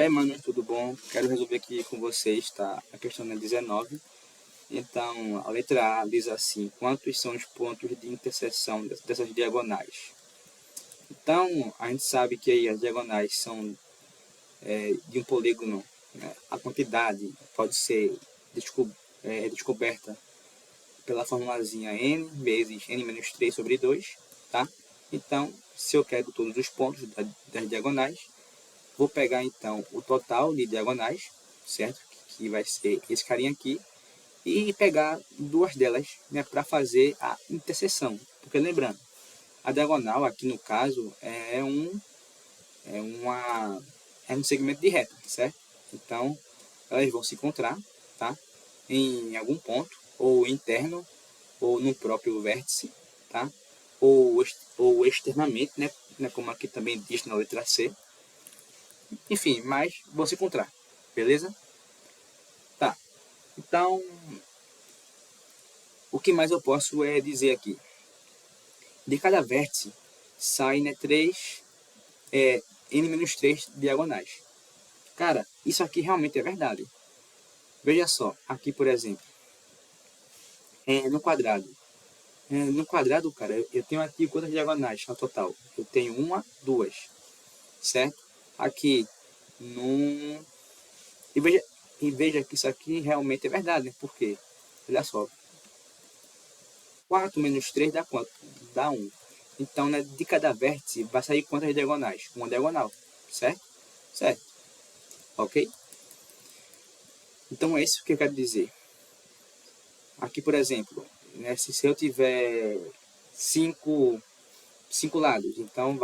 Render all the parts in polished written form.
aí, mano, tudo bom? Quero resolver aqui com vocês, tá? A questão é 19. Então, a letra A diz assim: quantos são os pontos de interseção dessas diagonais? Então, a gente sabe que aí as diagonais são de um polígono, né? A quantidade pode ser descoberta pela formulazinha n vezes n menos 3 sobre 2, tá? Então, se eu quero todos os pontos das diagonais, vou pegar então o total de diagonais, certo? Que vai ser esse carinha aqui, e pegar duas delas, né, para fazer a interseção. Porque lembrando, a diagonal aqui no caso é um segmento de reta, certo? Então, elas vão se encontrar, tá? Em algum ponto, ou interno, ou no próprio vértice, tá? Ou externamente, né? Como aqui também diz na letra C. Enfim, mas vão se encontrar, beleza? Tá. Então, o que mais eu posso dizer aqui? De cada vértice saem, né, n-3 diagonais. Cara, isso aqui realmente é verdade. Veja só, aqui por exemplo, no quadrado. No quadrado, cara, eu tenho aqui quantas diagonais no total? Eu tenho uma, duas, certo? Aqui, num... E veja que isso aqui realmente é verdade, né? Por quê? Olha só, 4 menos 3 dá quanto? Dá 1. Então, né, de cada vértice vai sair quantas diagonais? Uma diagonal, certo? Certo. Ok? Então, é isso que eu quero dizer. Aqui, por exemplo, né, se eu tiver 5 lados, então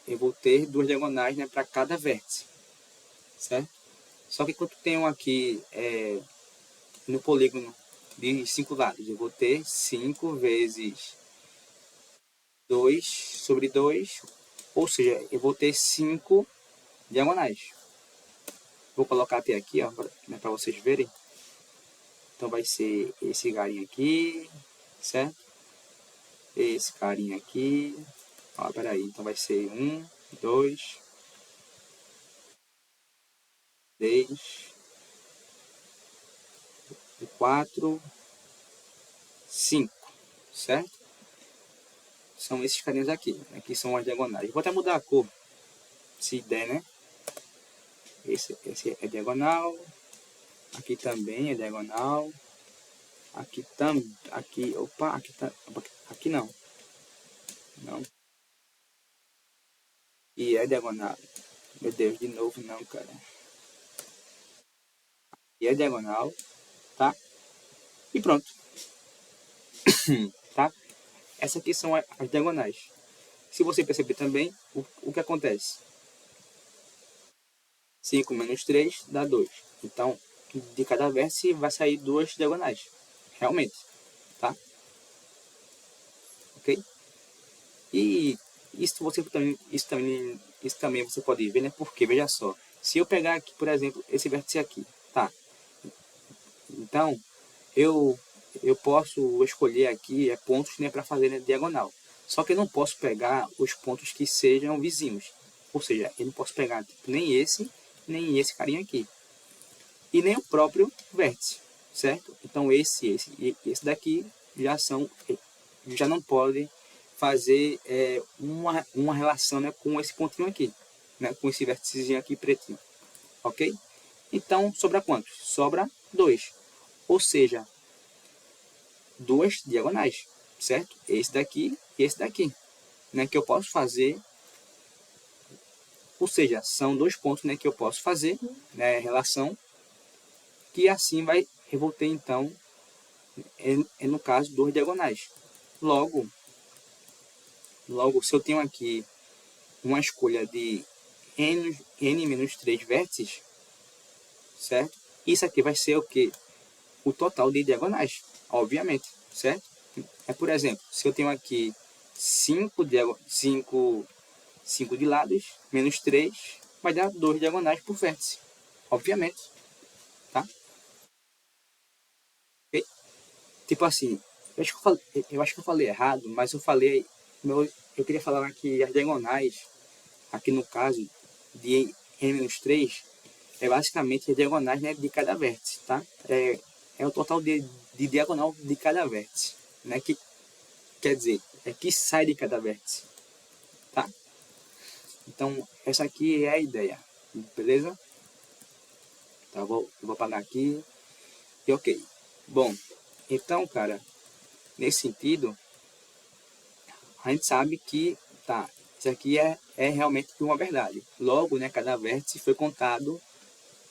eu vou ter duas diagonais, né, para cada vértice, certo? Só que quando tenho aqui no polígono de 5 lados, eu vou ter 5 vezes 2 sobre 2, ou seja, eu vou ter 5 diagonais. Vou colocar até aqui, ó, né, para vocês verem. Então vai ser esse carinha aqui, certo? Esse carinha aqui. Ó, peraí, então vai ser 1, 2, 3, 4, 5, certo? São esses carinhas aqui. Aqui são as diagonais. Vou até mudar a cor, se der, né? Esse é diagonal. Aqui também é diagonal. Aqui também. Aqui, opa, aqui tá. Aqui não. Não. E é diagonal. Meu Deus, de novo não, cara. E é diagonal, tá? E pronto. Tá? Essas aqui são as diagonais. Se você perceber também, o que acontece? 5 menos 3 dá 2. Então, de cada vértice vai sair duas diagonais. Realmente, tá? Ok? E isso também você pode ver, né? Porque, veja só, se eu pegar aqui, por exemplo, esse vértice aqui, tá? Então, eu posso escolher aqui pontos, né, para fazer, né, diagonal. Só que eu não posso pegar os pontos que sejam vizinhos. Ou seja, eu não posso pegar tipo, nem esse carinha aqui. E nem o próprio vértice, certo? Então esse e esse daqui já não podem fazer uma relação, né, com esse pontinho aqui, né, com esse vérticezinho aqui pretinho, ok? Então sobra quantos? Sobra 2, ou seja, duas diagonais, certo? Esse daqui e esse daqui, né, que eu posso fazer, ou seja, são dois pontos, né, que eu posso fazer, né, relação, que assim eu vou ter então, no caso, duas diagonais. Logo, se eu tenho aqui uma escolha de n menos 3 vértices, certo? Isso aqui vai ser o que? O total de diagonais, obviamente, certo? Por exemplo, se eu tenho aqui 5 de lados, menos 3, vai dar 2 diagonais por vértice, obviamente, tá? Okay? Tipo assim, eu acho que eu falei errado, mas eu queria falar que as diagonais, aqui no caso de n-3, é basicamente as diagonais, né, de cada vértice, tá? É o total de diagonal de cada vértice, né? Que quer dizer, é que sai de cada vértice, tá? Então, essa aqui é a ideia, beleza? Tá, vou apagar aqui e ok. Bom, então, cara, nesse sentido, a gente sabe que, tá, isso aqui é realmente uma verdade. Logo, né, cada vértice foi contado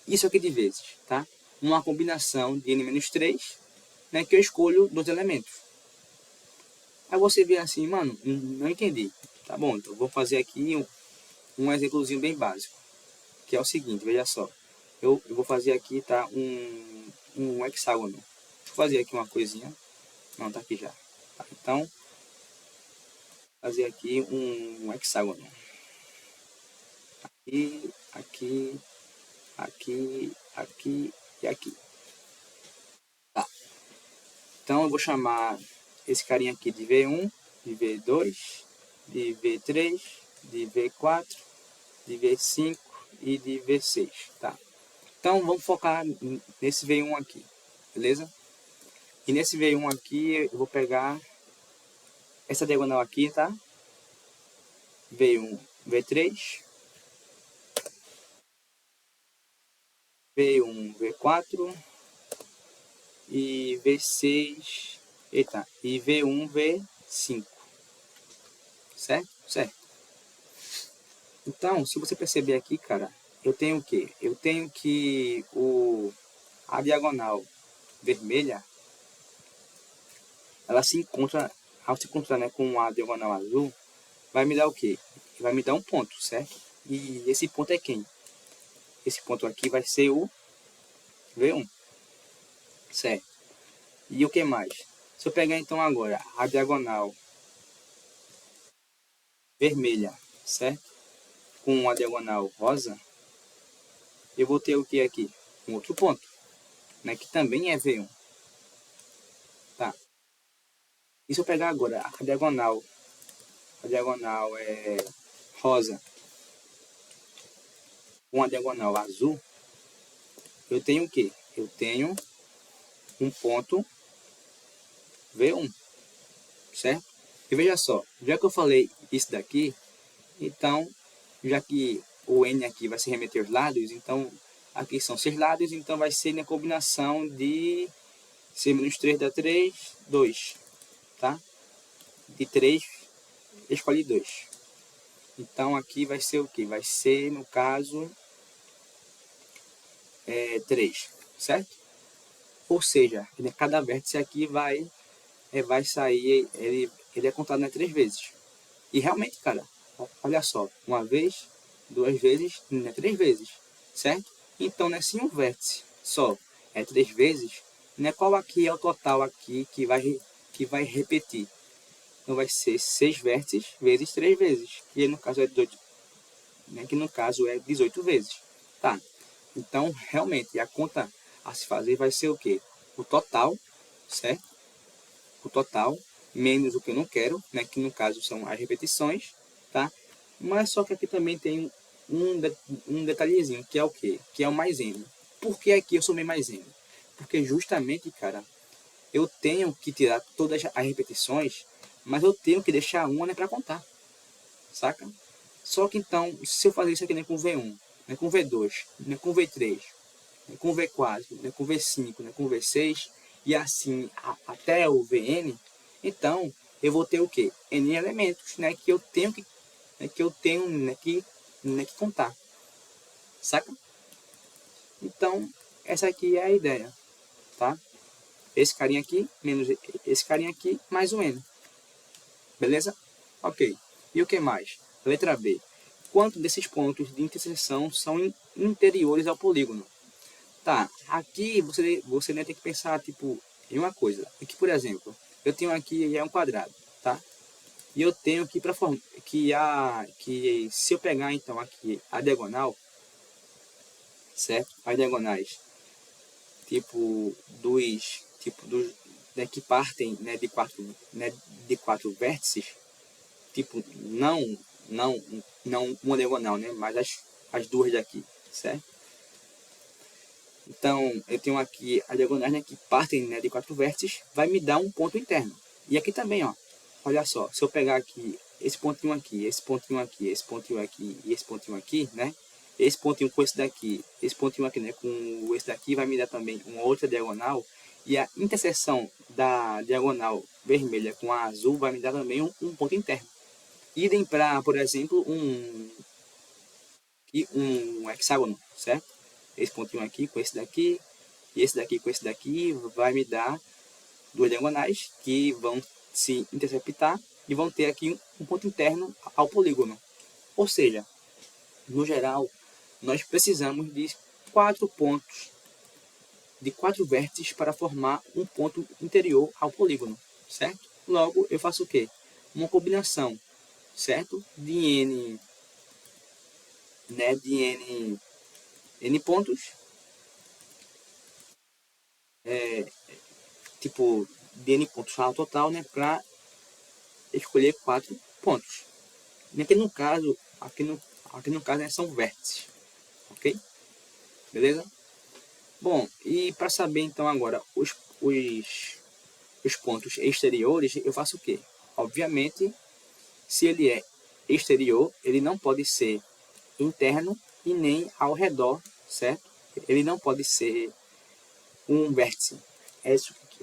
isso aqui de vezes, tá? Uma combinação de n-3, né, que eu escolho dos elementos. Aí você vê assim, mano, não entendi. Tá bom, então vou fazer aqui um exemplozinho bem básico, que é o seguinte, veja só. Eu vou fazer aqui, tá, um hexágono. Deixa eu fazer aqui uma coisinha. Não, tá aqui já. Tá, então, fazer aqui um hexágono. Aqui, aqui, aqui, aqui e aqui. Tá. Então, eu vou chamar esse carinha aqui de V1, de V2, de V3, de V4, de V5 e de V6, tá? Então, vamos focar nesse V1 aqui, beleza? E nesse V1 aqui, eu vou pegar essa diagonal aqui, tá? V1, V3, V1, V4 e V6, eita, e V1, V5, certo? Certo. Então, se você perceber aqui, cara, eu tenho o quê? Eu tenho que a diagonal vermelha, ela se encontra, ao se encontrar, né, com a diagonal azul, vai me dar o quê? Vai me dar um ponto, certo? E esse ponto é quem? Esse ponto aqui vai ser o V1, certo? E o que mais? Se eu pegar então agora a diagonal vermelha, certo? Com a diagonal rosa, eu vou ter o que aqui? Um outro ponto, né? Que também é V1, tá? E se eu pegar agora a diagonal é rosa com a diagonal azul, eu tenho o quê? Eu tenho um ponto V1, certo? E veja só, já que eu falei isso daqui, então, já que o N aqui vai se remeter aos lados, então aqui são 6 lados, então vai ser na combinação de C menos 3 dá 3, 2, tá? De 3, escolhe 2. Então aqui vai ser o que? Vai ser, no caso, 3, certo? Ou seja, cada vértice aqui vai sair, ele é contado, né, 3 vezes. E realmente, cara, olha só, uma vez, 2 vezes, né, 3 vezes, certo? Então, né, se um vértice só é 3 vezes, né, qual aqui é o total aqui que vai repetir? Então vai ser 6 vértices vezes 3 vezes, que no caso é 18, né, que no caso é 18 vezes. Tá? Então, realmente, a conta a se fazer vai ser o quê? O total, certo? O total, menos o que eu não quero, né, que no caso são as repetições, tá? Mas só que aqui também tem um detalhezinho, que é o quê? Que é o mais n. Por que aqui eu somei mais n? Porque justamente, cara, eu tenho que tirar todas as repetições, mas eu tenho que deixar uma, né, para contar, saca? Só que então, se eu fazer isso aqui, né, com V1, né, com V2, né, com V3, né, com V4, né, com V5, né, com V6, e assim até o Vn, então eu vou ter o quê? N elementos, né, que eu tenho que, né, que contar, saca? Então, essa aqui é a ideia, tá? Esse carinha aqui, menos esse carinha aqui, mais o N. Beleza? Ok. E o que mais? Letra B. Quantos desses pontos de interseção são interiores ao polígono? Tá, aqui você tem que pensar, tipo, em uma coisa. Aqui, por exemplo, eu tenho aqui um quadrado, tá? E eu tenho aqui para formar que se eu pegar então aqui a diagonal, certo? As diagonais, tipo dos né, que partem, né, de quatro vértices, tipo não uma diagonal, né? Mas as duas daqui, certo? Então, eu tenho aqui a diagonais, né, que partem, né, de 4 vértices, vai me dar um ponto interno. E aqui também, ó, olha só, se eu pegar aqui esse pontinho aqui, esse pontinho aqui, esse pontinho aqui e esse pontinho aqui, né, esse pontinho com esse pontinho aqui, né, com esse daqui, vai me dar também uma outra diagonal. E a interseção da diagonal vermelha com a azul vai me dar também um ponto interno. Idem para, por exemplo, um hexágono, certo? Esse pontinho aqui com esse daqui, e esse daqui com esse daqui, vai me dar duas diagonais que vão se interceptar e vão ter aqui um ponto interno ao polígono. Ou seja, no geral, nós precisamos de 4 pontos, de 4 vértices para formar um ponto interior ao polígono, certo? Logo, eu faço o quê? Uma combinação, certo? De n, né, de n pontos, tipo, de n pontos ao total, né, para escolher 4 pontos. Aqui no caso, né, são vértices, ok? Beleza? Bom, e para saber então agora os pontos exteriores, eu faço o quê? Obviamente, se ele é exterior, ele não pode ser interno e nem ao redor, certo? Ele não pode ser um vértice. É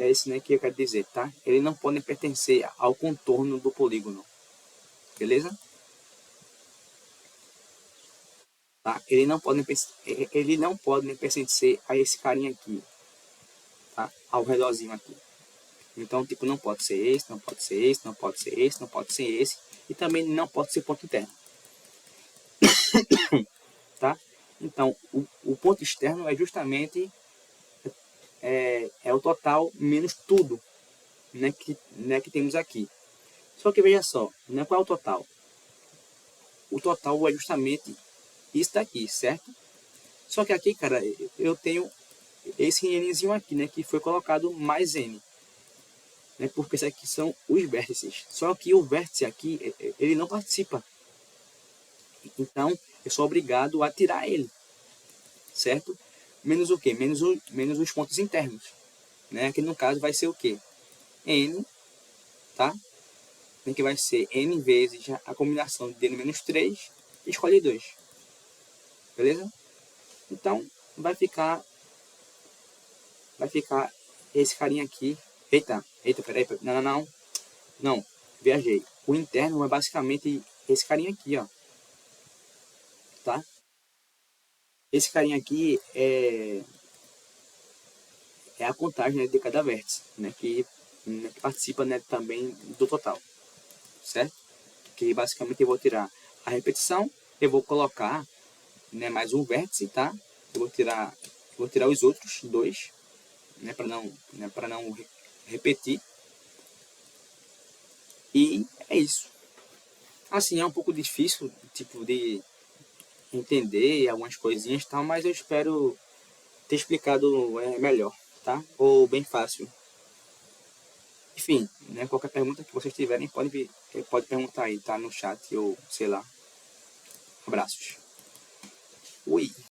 isso, né, que eu quero dizer, tá? Ele não pode pertencer ao contorno do polígono, beleza? Tá? Ele não pode pertencer a esse carinha aqui, tá? Ao redorzinho aqui. Então, tipo, não pode ser esse, não pode ser esse, não pode ser esse, não pode ser esse. E também não pode ser ponto interno. Tá? Então, o ponto externo é justamente o total menos tudo, né, que temos aqui. Só que veja só, né, qual é o total? O total é justamente isso daqui, certo? Só que aqui, cara, eu tenho esse nzinho aqui, né, que foi colocado mais n. Né, porque esses aqui são os vértices. Só que o vértice aqui, ele não participa. Então, eu sou obrigado a tirar ele, certo? Menos o quê? Menos os pontos internos. Né? Que no caso vai ser o quê? N, tá? Que vai ser N vezes a combinação de N menos 3, escolhe 2. Beleza? Então, vai ficar esse carinha aqui. Eita, peraí. Não, viajei. O interno é basicamente esse carinha aqui, ó. Tá? Esse carinha aqui é a contagem, né, de cada vértice, né, que participa, né, também do total, certo? Que basicamente eu vou tirar a repetição, eu vou colocar, né, mais um vértice, tá? Eu vou tirar os outros dois, né, para não repetir. E é isso. Assim, é um pouco difícil, tipo, de entender algumas coisinhas e tal, mas eu espero ter explicado melhor, tá? Ou bem fácil. Enfim, né, qualquer pergunta que vocês tiverem, pode perguntar aí, tá? No chat ou sei lá. Abraços. Ui.